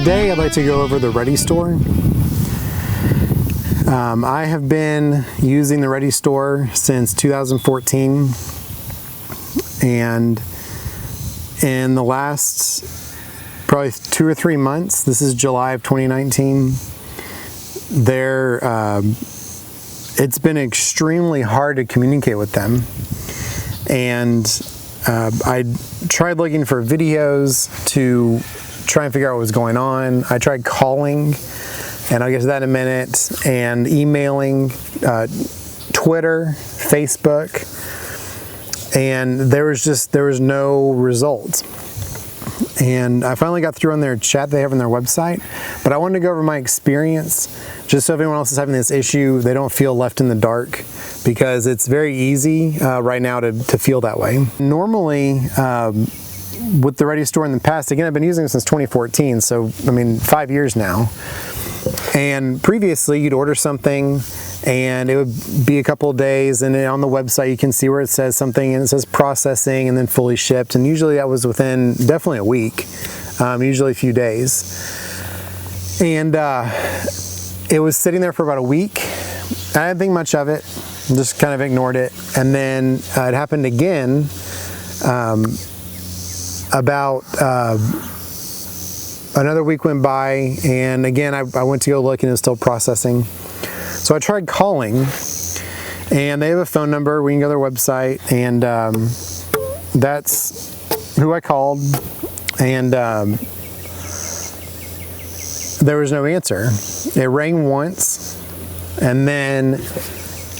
Today I'd like to go over the Ready Store. I have been using the Ready Store since 2014, and in the last probably 2 or 3 months, this is July of 2019, it's been extremely hard to communicate with them. And I tried looking for videos to try and figure out what was going on. I tried calling, and I'll get to that in a minute, and emailing, Twitter, Facebook, and there was no result. And I finally got through on their chat they have on their website, but I wanted to go over my experience just so if anyone else is having this issue, they don't feel left in the dark, because it's very easy right now to feel that way. Normally, with the Ready Store in the past, again, I've been using it since 2014, so I mean 5 years now. And previously you'd order something and it would be a couple of days, and then on the website you can see where it says something and it says processing and then fully shipped, and usually that was within definitely a week, usually a few days. And it was sitting there for about a week. I didn't think much of it, just kind of ignored it. And then it happened again about another week went by, and again I went to go look and it was still processing. So I tried calling, and they have a phone number. We can go to their website, and that's who I called, and there was no answer. It rang once, and then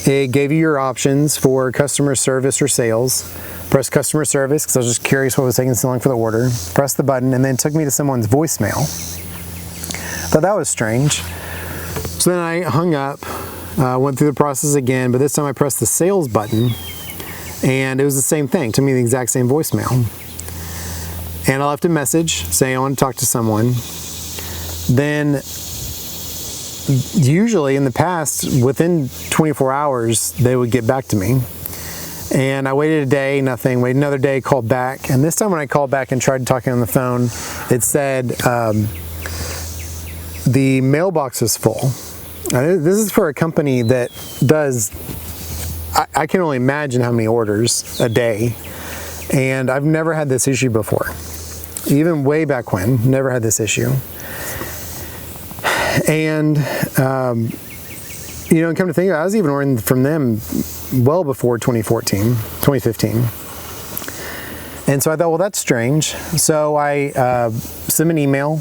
it gave you your options for customer service or sales. Press customer service, because I was just curious what was taking so long for the order. Press the button, and then it took me to someone's voicemail. Thought that was strange. So then I hung up, went through the process again, but this time I pressed the sales button, and it was the same thing. It took me the exact same voicemail. And I left a message saying I want to talk to someone. Then, usually in the past, within 24 hours, they would get back to me. And I waited a day, nothing. Waited another day, called back. And this time when I called back and tried talking on the phone, it said the mailbox is full. This is for a company that does, I can only imagine how many orders a day. And I've never had this issue before. Even way back when, never had this issue. And, come to think of it, I was even ordering from them well before 2015. And so I thought, well, that's strange. So I sent an email,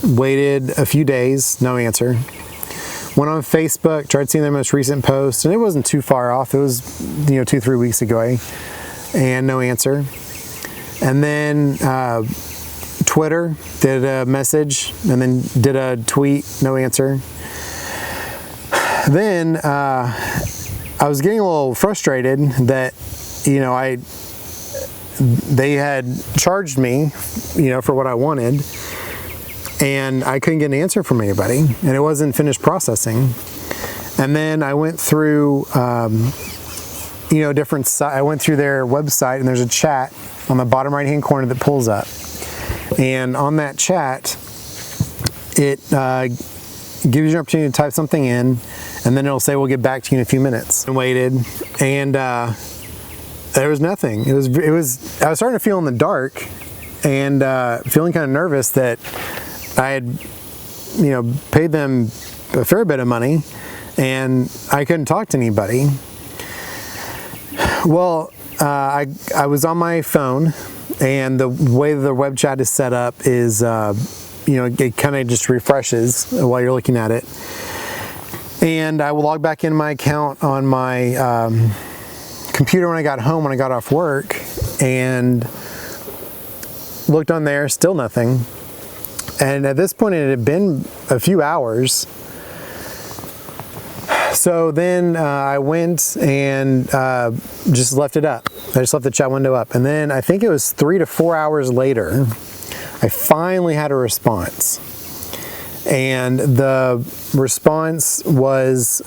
waited a few days, no answer. Went on Facebook, tried seeing their most recent post, and it wasn't too far off. It was, 2-3 weeks ago, and no answer. And then Twitter did a message, and then did a tweet, no answer. Then I was getting a little frustrated that, they had charged me, for what I wanted, and I couldn't get an answer from anybody, and it wasn't finished processing. And then I went through, I went through their website, and there's a chat on the bottom right-hand corner that pulls up. And on that chat, it gives you an opportunity to type something in, and then it'll say we'll get back to you in a few minutes. And waited, and there was nothing. I was starting to feel in the dark, and feeling kind of nervous that I had paid them a fair bit of money, and I couldn't talk to anybody. Well, I was on my phone, and the way the web chat is set up is it kind of just refreshes while you're looking at it. And I will log back in my account on my computer when I got home, when I got off work, and looked on there, still nothing. And at this point it had been a few hours. So then I went and just left it up. I just left the chat window up. And then I think it was 3 to 4 hours later, I finally had a response. And the response was,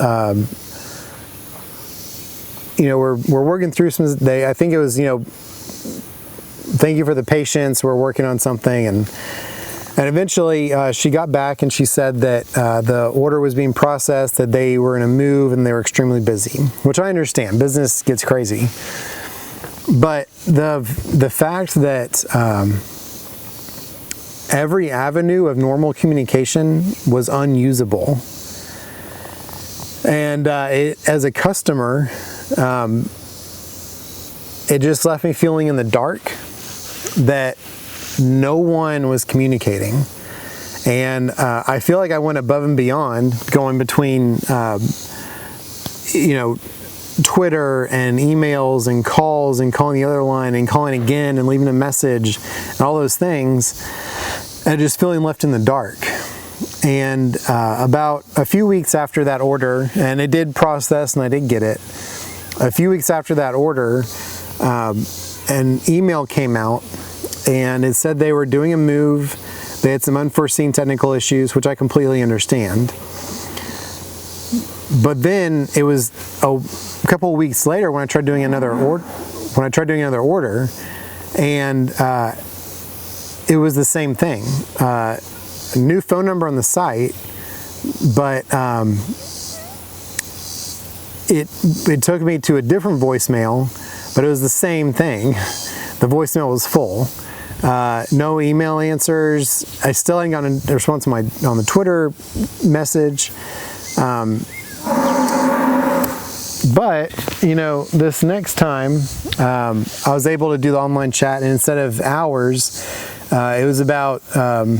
we're working through some, I think it was, thank you for the patience, we're working on something. And And eventually she got back and she said that the order was being processed, that they were in a move and they were extremely busy, which I understand. Business gets crazy. But the fact that every avenue of normal communication was unusable. And as a customer, it just left me feeling in the dark that no one was communicating. And I feel like I went above and beyond, going between, Twitter and emails and calls and calling the other line and calling again and leaving a message and all those things, and just feeling left in the dark. And about a few weeks after that order, and it did process and I did get it, a few weeks after that order, an email came out and it said they were doing a move. They had some unforeseen technical issues, which I completely understand. But then it was a couple of weeks later when I tried doing another order, and it was the same thing. A new phone number on the site, but it took me to a different voicemail, but it was the same thing. The voicemail was full. No email answers. I still hadn't gotten a response on the Twitter message. But this next time, I was able to do the online chat, and instead of hours, it was about an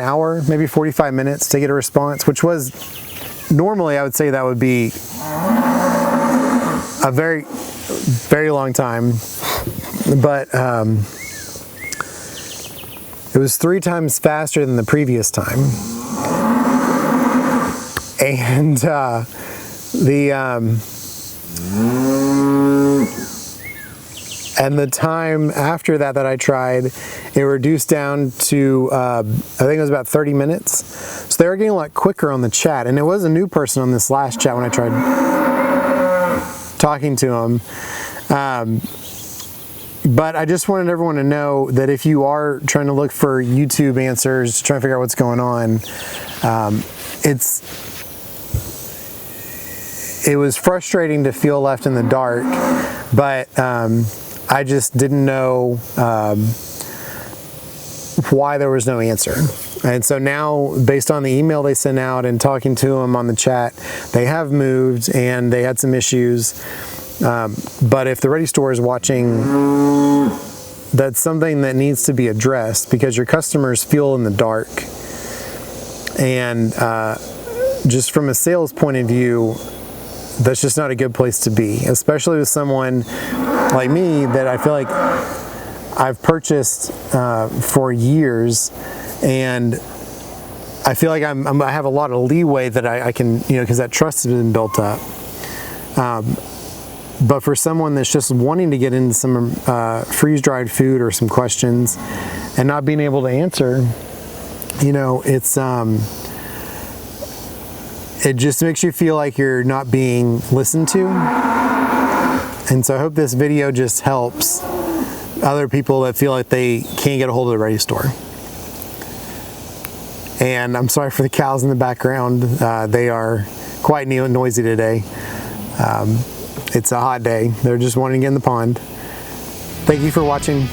hour, maybe 45 minutes to get a response, which was normally I would say that would be a very, very long time, but it was 3 times faster than the previous time. And the time after that I tried, it reduced down to I think it was about 30 minutes. So they were getting a lot quicker on the chat, and it was a new person on this last chat when I tried talking to them. But I just wanted everyone to know that if you are trying to look for YouTube answers, trying to figure out what's going on, it was frustrating to feel left in the dark, but I just didn't know why there was no answer. And so now, based on the email they sent out and talking to them on the chat, they have moved and they had some issues. But if the Ready Store is watching, that's something that needs to be addressed, because your customers feel in the dark. And just from a sales point of view, that's just not a good place to be, especially with someone like me that I feel like I've purchased for years, and I feel like I have a lot of leeway that I can, because that trust has been built up. But for someone that's just wanting to get into some freeze-dried food or some questions and not being able to answer, it's it just makes you feel like you're not being listened to. And so I hope this video just helps other people that feel like they can't get a hold of the Ready Store. And I'm sorry for the cows in the background. They are quite noisy today. It's a hot day. They're just wanting to get in the pond. Thank you for watching.